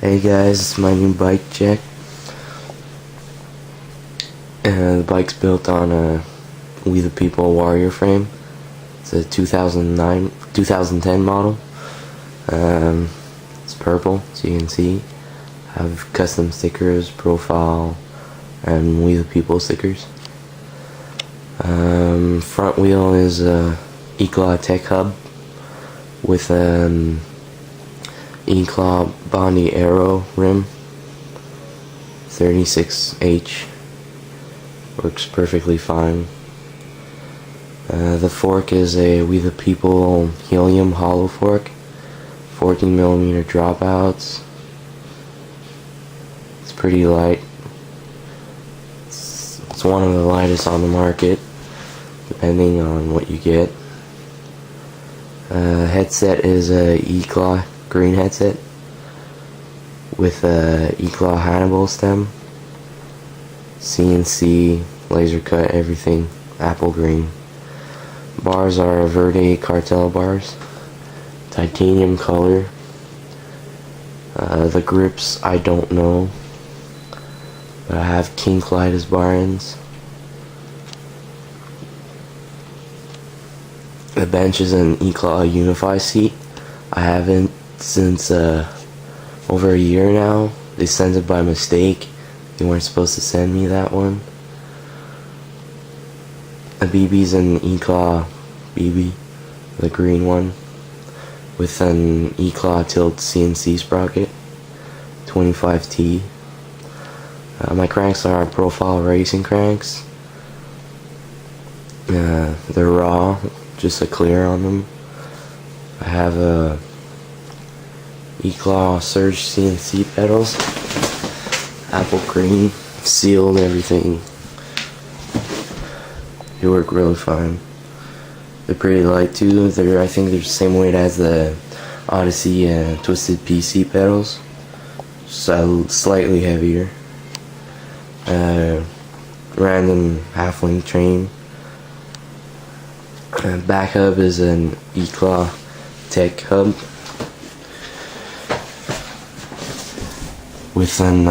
Hey guys, it's my new bike check. The bike's built on a We the People Warrior frame. It's a 2010 model. It's purple, so you can see. I have custom stickers, profile, and We the People stickers. Front wheel is a Eclaw Tech Hub with an Eclaw Bondi Aero rim, 36H, works perfectly fine. The fork is a We the People Helium hollow fork, 14mm dropouts. It's pretty light. It's one of the lightest on the market, depending on what you get. Headset is a Eclaw green headset with a Eclaw Hannibal stem, CNC, laser cut, everything, apple green. Bars are Verde Cartel bars, titanium color. The grips I don't know, but I have King Clyde as bar ends. The bench is an Eclaw Unify seat. I haven't since over a year now. They sent it by mistake. They weren't supposed to send me that one. The BB's an Eclaw BB, the green one, with an Eclaw Tilt CNC sprocket, 25T. My cranks are Profile Racing cranks. They're raw, just a clear on them. I have a Eclaw Surge CNC pedals, apple green, sealed, everything. They work really fine. They're pretty light too. I think they're the same weight as the Odyssey Twisted PC pedals, so slightly heavier. Random half-link chain. Back hub is an Eclaw Tech Hub with an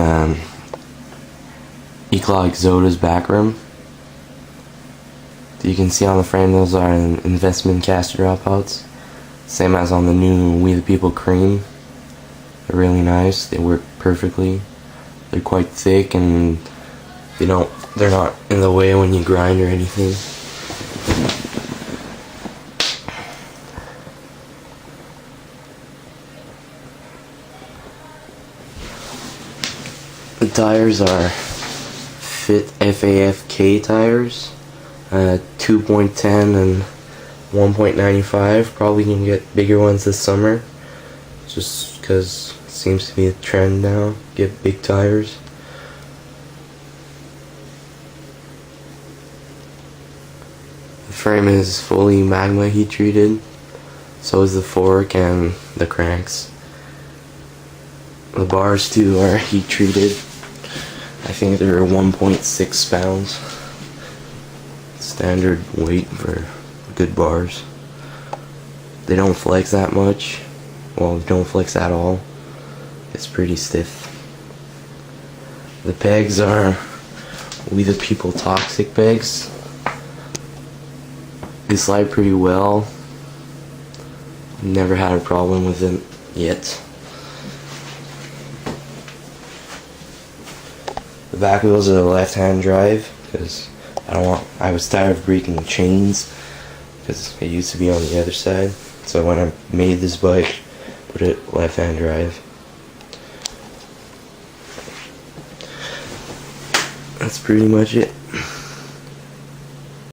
Eclaw Exoda's back rim. You can see on the frame those are investment caster dropouts, same as on the new We the People Cream. They're really nice. They work perfectly. They're quite thick and they're not in the way when you grind or anything. The tires are Fit FAFK tires, 2.10 and 1.95. Probably can get bigger ones this summer, just because it seems to be a trend now, get big tires. The frame is fully magma heat treated, so is the fork and the cranks. The bars too are heat treated. I think they're 1.6 pounds. Standard weight for good bars. They don't flex that much. Well, they don't flex at all. It's pretty stiff. The pegs are We the People Toxic pegs. They slide pretty well. Never had a problem with them yet. The back wheels are the left-hand drive because I was tired of breaking the chains because it used to be on the other side. So when I made this bike, put it left-hand drive. That's pretty much it.